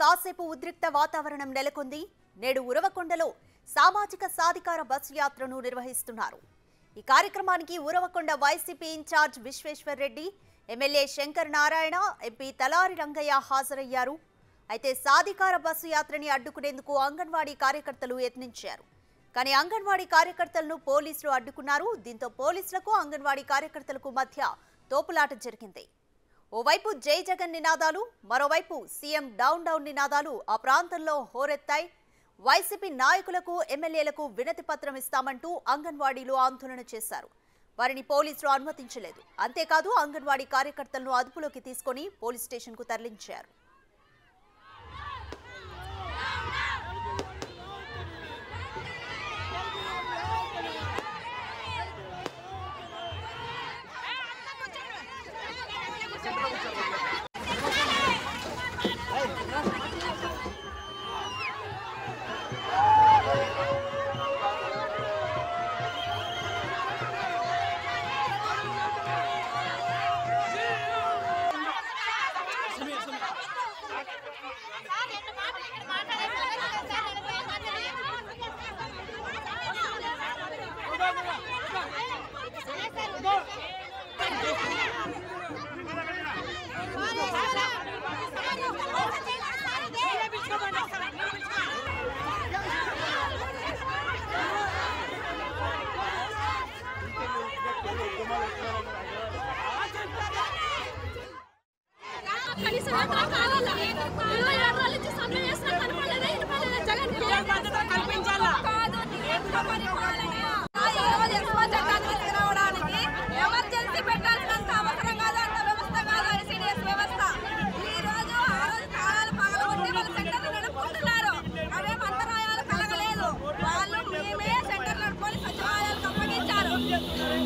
కాసేపు ఉద్రిక్త వాతావరణం నెలకొంది. నేడు ఉరవకొండలో సామాజిక సాధికార బస్సు యాత్రను నిర్వహిస్తున్నారు. ఈ కార్యక్రమానికి Uravakonda YCP incharge Visweswar Reddy, MLA Shankar Narayana, MP Talari Rangaiah హాజరయ్యారు. అయితే సాధికార బస్సు యాత్రని అడ్డుకునేందుకు అంగన్వాడీ కార్యకర్తలు యత్నించారు. కానీ అంగన్వాడీ కార్యకర్తలను పోలీసులు అడ్డుకున్నారు. దీంతో పోలీసులకు అంగన్వాడీ కార్యకర్తలకు మధ్య తోపులాట జరిగింది. ఓవైపు జై జగన్ నినాదాలు, మరోవైపు సీఎం డౌన్ డౌన్ నినాదాలు ఆ ప్రాంతంలో హోరెత్తాయి. వైసీపీ నాయకులకు, ఎమ్మెల్యేలకు వినతి పత్రం ఇస్తామంటూ అంగన్వాడీలు ఆందోళన చేశారు. వారిని పోలీసులు అనుమతించలేదు. అంతేకాదు అంగన్వాడీ కార్యకర్తలను అదుపులోకి తీసుకుని పోలీస్ స్టేషన్కు తరలించారు. ఎమర్జెన్సీ పెట్టాల్సినంత అవసరం కాదు, అంత వ్యవస్థ కాదు ఐసీడీఎస్ వ్యవస్థ. ఈ రోజు ఆ రోజు తాళాలు పగలగొట్టి వాళ్ళు సెంటర్లు నడుపుకుంటున్నారు. అవేం అంతరాయాలు కలగలేదు. వాళ్ళు మేమే సెంటర్ నడుపుకొని సచివాలయాలకు అప్పగించారు.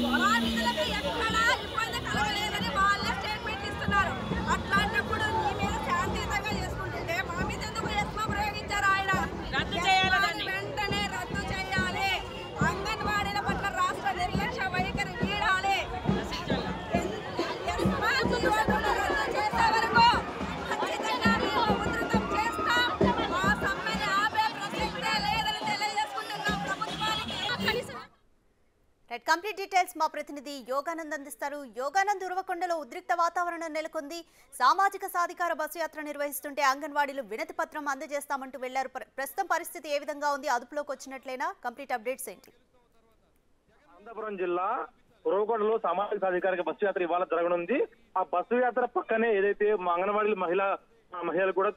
మా విధులకు ఎక్కడా ఇబ్బంది కలగలేదని వాళ్ళే స్టేట్మెంట్ ఇస్తున్నారు. అట్లాంటప్పుడు మీ మీద శాంతియుతంగా చేసుకుంటుంటే మా మీద ఎందుకు ఎస్మా ప్రయోగించారు? ఆయన వెంటనే రద్దు చేయాలి. అంగన్వాడీల పట్ల రాష్ట్ర నిర్లక్ష్య వైఖరి వీడాలి. రద్దు చేసే వరకు ఖచ్చితంగా మేము ఉధృతం చేస్తాం. మా సమ్మెని ఆపే ప్రసక్తే లేదని తెలియజేసుకుంటున్నాం ప్రభుత్వానికి. కంప్లీట్ డీటెయిల్స్ మా ప్రతినిధి యోగానంద్ అందిస్తారు. యోగానంద్, ఉరవకొండలో ఉద్రిక్త వాతావరణం నెలకొంది. సామాజిక సాధికార బస్సు యాత్ర నిర్వహిస్తుంటే అంగన్వాడీలు వినతి పత్రం అందజేస్తామంటూ వెళ్లారు. ప్రస్తుతం పరిస్థితి ఏ విధంగా ఉంది? అదుపులోకి వచ్చినట్లేనా? కంప్లీట్ అప్డేట్స్ ఏంటి? అనంతపురం జిల్లా ఉరవకొండలో సామాజిక సాధికారిక బస్సు యాత్ర ఇవాళ జరగనుంది. ఆ బస్సు యాత్ర పక్కనే ఏదైతే అంగన్వాడీ మహిళలు కూడా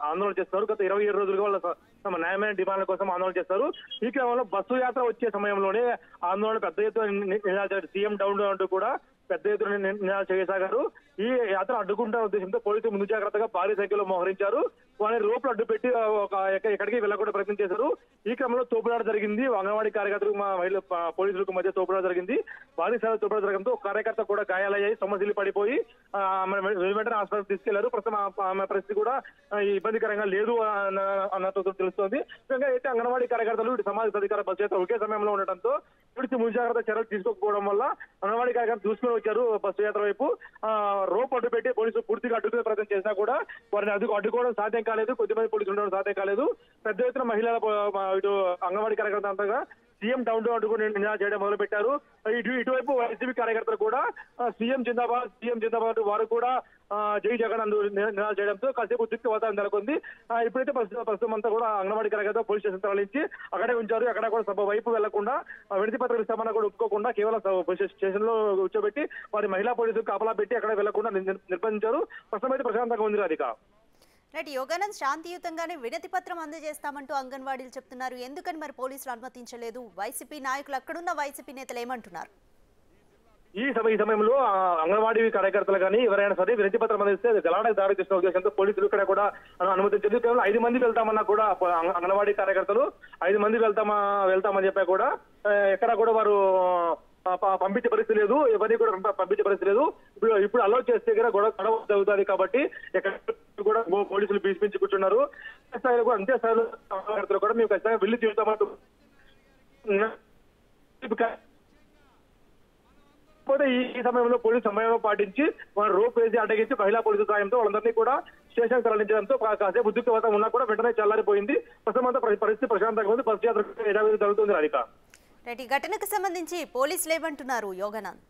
ఆందోళన చేస్తారు. గత 27 రోజులుగా వాళ్ళ తమ న్యాయమైన డిమాండ్ల కోసం ఆందోళన చేస్తారు. ఈ క్రమంలో బస్సు యాత్ర వచ్చే సమయంలోనే ఆందోళన పెద్ద ఎత్తున సీఎం డౌన్ అంటూ కూడా పెద్ద ఎత్తున నినాదాలు చేయసాగారు. ఈ యాత్ర అడ్డుకుంటున్న ఉద్దేశంతో పోలీసులు ముందు జాగ్రత్తగా భారీ సంఖ్యలో మోహరించారు. వారిని రోడ్లు అడ్డుపెట్టి ఎక్కడికి వెళ్లకుండా ప్రయత్నం చేశారు. ఈ క్రమంలో తోపులాట జరిగింది. అంగన్వాడీ కార్యకర్తలకు మహిళ పోలీసులకు మధ్య తోపులాట జరిగింది. భారీ స్థాయిలో తోపులాట జరగడంతో కార్యకర్త కూడా గాయాలయ్యాయి, సమస్యలు పడిపోయి వెంటనే హాస్పిటల్ తీసుకెళ్లారు. ప్రస్తుతం ఆమె పరిస్థితి కూడా ఇబ్బందికరంగా లేదు అన్నట్టు తెలుస్తోంది. ముఖ్యంగా అయితే అంగన్వాడీ కార్యకర్తలు ఇటు సమాజ అధికార బస్సు యాత్ర ఒకే సమయంలో ఉండటంతో పోలీసు ముందు జాగ్రత్త చర్యలు తీసుకోకపోవడం వల్ల అంగన్వాడీ కార్యకర్తలు దూసుకొని వచ్చారు బస్సు యాత్ర వైపు. రోప్ అడ్డు పెట్టి పోలీసులు పూర్తిగా అడ్డుకునే ప్రయత్నం చేసినా కూడా వారిని అడ్డుకోవడం సాధ్యం కాలేదు. కొద్దిమంది పోలీసులు ఉండడం సాధ్యం కాలేదు. పెద్ద ఎత్తున మహిళల ఇటు అంగన్వాడీ కార్యకర్తలు అంతగా సీఎం డౌన్ డౌన్ అంటూ నినాదాలు చేయడం మొదలు పెట్టారు. ఇటువైపు వైసీపీ కార్యకర్తలు కూడా సీఎం జిందాబాద్, సీఎం జిందాబాద్ వారు కూడా జై జగన్ అంటూ నినాదాలు చేయడంతో కాసేపు ఉద్రిక్త వాతావరణం నెలకొంది. ఇప్పుడైతే ప్రస్తుతం అంతా కూడా అంగన్వాడీ కార్యకర్తలు పోలీస్ స్టేషన్ తరలించి అక్కడే ఉంచారు. ఎక్కడ కూడా సభ వైపు వెళ్లకుండా వినతి పత్రం ఇస్తామన్నా కూడా ఒప్పుకోకుండా కేవలం పోలీస్ స్టేషన్ లో కూర్చోబెట్టి వారి మహిళా పోలీసులు కాపలా పెట్టి అక్కడ వెళ్లకుండా నిర్బంధించారు. ప్రస్తుతం అయితే ప్రశాంతంగా ఉంది రాధిక. రైట్ యోగానంద్, శాంతియుతంగానే వినతి పత్రం అందజేస్తామంటూ అంగన్వాడీలు చెప్తున్నారు. ఎందుకని మరి పోలీసులు అనుమతించలేదు? వైసీపీ నాయకులు, అక్కడున్న వైసీపీ నేతలు ఏమంటున్నారు? ఈ సమయంలో అంగన్వాడీ కార్యకర్తలు కానీ ఎవరైనా సరే వినతి పత్రం అందిస్తే గలాటకు దారి తీసిన ఉద్దేశంతో పోలీసులు ఇక్కడ కూడా అనుమతించలేదు. కేవలం 5 మంది వెళ్తామన్నా కూడా అంగన్వాడీ కార్యకర్తలు 5 మంది వెళ్తామని చెప్పా కూడా ఎక్కడ కూడా వారు పంపించే పరిస్థితి లేదు. ఎవరిని కూడా పంపించే పరిస్థితి లేదు. ఇప్పుడు అలౌ చేస్తే గొడవ అవుతుంది కాబట్టి ఎక్కడ కూడా పోలీసులు బీసిపించి కూర్చున్నారు. స్థాయిలో కూడా అంతే స్థాయిలో కూడా మేము ఖచ్చితంగా వెళ్ళి తీరుతామంటూ కాకపోతే ఈ సమయంలో పోలీసు సమయంలో పాటించి వారు రోప్ వేసి అడ్డగించి మహిళా పోలీసు సాయంతో వాళ్ళందరినీ కూడా స్టేషన్ తరలించడంతో కాసేపు ఉద్రిక్త వాతావరణం ఉన్నా కూడా వెంటనే చల్లారిపోయింది. ప్రస్తుతం అంతా పరిస్థితి ప్రశాంతంగా ఉంది. బస్సు యాత్ర యథావిధి జరుగుతుంది. రాధిక, ఈ ఘటనకు సంబంధించి పోలీసులు ఏమంటున్నారు యోగానంద్?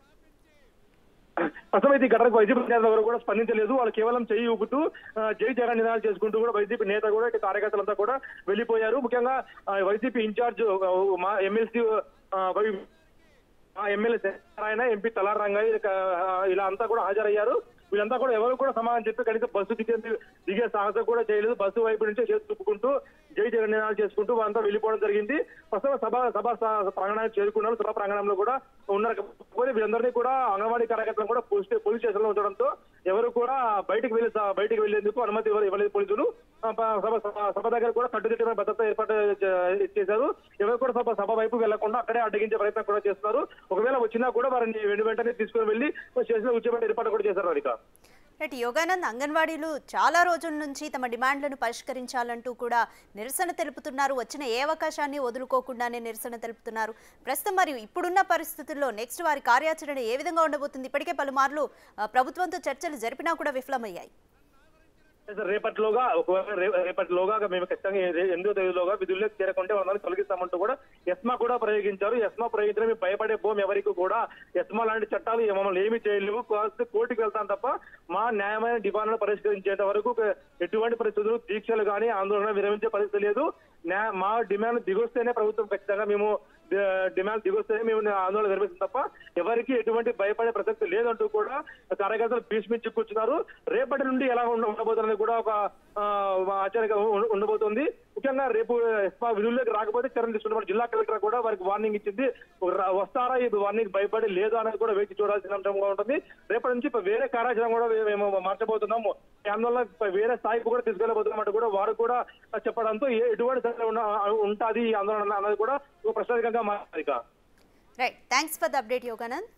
ప్రస్తుతం అయితే ఈ ఘటనకు వైసీపీ నేతలు ఎవరు కూడా స్పందించలేదు. వాళ్ళు కేవలం చెయ్యి ఊపుతూ జై జగన్ నినాదాలు చేసుకుంటూ కూడా వైసీపీ నేత కూడా ఇటు కార్యకర్తలంతా కూడా వెళ్లిపోయారు. ముఖ్యంగా వైసీపీ ఇన్ఛార్జ్ మా MLC MLA Narayana, MP Talari Rangayya ఇలా అంతా కూడా హాజరయ్యారు. వీళ్ళంతా కూడా ఎవరు కూడా సమాధానం చెప్పి కనీసం బస్సు దిగే సాహసం కూడా చేయలేదు. బస్సు వైపు నుంచే చేసి చూపుకుంటూ జై జగన్ నినాదాలు చేసుకుంటూ వాళ్ళంతా వెళ్ళిపోవడం జరిగింది. ప్రస్తుతం సభ ప్రాంగణానికి చేరుకున్నారు. సభా ప్రాంగణంలో కూడా ఉన్నారు. వీళ్ళందరినీ కూడా అంగన్వాడీ కార్యకర్తలను కూడా పోలీస్ స్టేషన్ లో ఉంచడంతో ఎవరు కూడా బయటకు వెళ్లేందుకు అనుమతి ఇవ్వలేదు పోలీసులు. సభ దగ్గర కూడా కట్టుదిట్టమైన భద్రత ఏర్పాటు చేశారు. ఎవరు కూడా సభ వైపు వెళ్లకుండా అక్కడే అడ్డగించే ప్రయత్నం కూడా చేస్తున్నారు. ఒకవేళ వచ్చినా కూడా వారిని వెంటనే తీసుకుని వెళ్లి స్టేషన్ లో కూర్చోబెట్టి ఏర్పాటు కూడా చేశారు. అధిక యోగానంద్, అంగన్వాడీలు చాలా రోజుల నుంచి తమ డిమాండ్లను పరిష్కరించాలంటూ కూడా నిరసన తెలుపుతున్నారు. వచ్చిన ఏ అవకాశాన్ని వదులుకోకుండానే నిరసన తెలుపుతున్నారు. ప్రస్తుతం మరియు ఇప్పుడున్న పరిస్థితుల్లో నెక్స్ట్ వారి కార్యాచరణ ఏ విధంగా ఉండబోతుంది? ఇప్పటికే పలుమార్లు ప్రభుత్వంతో చర్చలు జరిపినా కూడా విఫలమయ్యాయి. రేపటిలోగా మేము ఖచ్చితంగా 8వ తేదీలోగా విధుల్లోకి చేరకుంటే వాళ్ళని తొలగిస్తామంటూ కూడా ఎస్మా కూడా ప్రయోగించారు. ఎస్మా ప్రయోగించిన మేము భయపడే పోం ఎవరికి కూడా. ఎస్మా లాంటి చట్టాలు మమ్మల్ని ఏమీ చేయలేవు, కోర్టుకు వెళ్తాం తప్ప మా న్యాయమైన డిమాండ్లను పరిష్కరించేంత వరకు ఎటువంటి పరిస్థితులు దీక్షలు కానీ ఆందోళన విరమించే పరిస్థితి లేదు. మా డిమాండ్ దిగొస్తేనే ప్రభుత్వం ఖచ్చితంగా మేము డిమాండ్ దిగొస్తేనే మేము ఆందోళన విరమిస్తాం తప్ప ఎవరికి ఎటువంటి భయపడే ప్రసక్తి లేదంటూ కూడా కార్యకర్తలు భీష్మించి కూర్చున్నారు. రేపటి నుండి ఎలా ఉండబోతున్నది కూడా ఒక ఆశ్చర్యంగా ఉండబోతోంది. ముఖ్యంగా రేపు విధుల్లోకి రాకపోతే చర్యలు తీసుకున్న జిల్లా కలెక్టర్ కూడా వారికి వార్నింగ్ ఇచ్చింది. వస్తారా ఈ వార్నింగ్ భయపడి లేదు అనేది కూడా వేచి చూడాల్సిన అంశంగా ఉంటుంది. రేపటి నుంచి వేరే కార్యాచరణ కూడా మేము మార్చబోతున్నాము. ఆందోళన వేరే స్థాయికి కూడా తీసుకెళ్లబోతున్నామంటూ కూడా వారు కూడా చెప్పడంతో ఎటువంటి ఉంటుంది ఈ ఆందోళన అన్నది కూడా ఒక ప్రశ్నార్థకంగా మారింది. Right, thanks for the update Yoganand.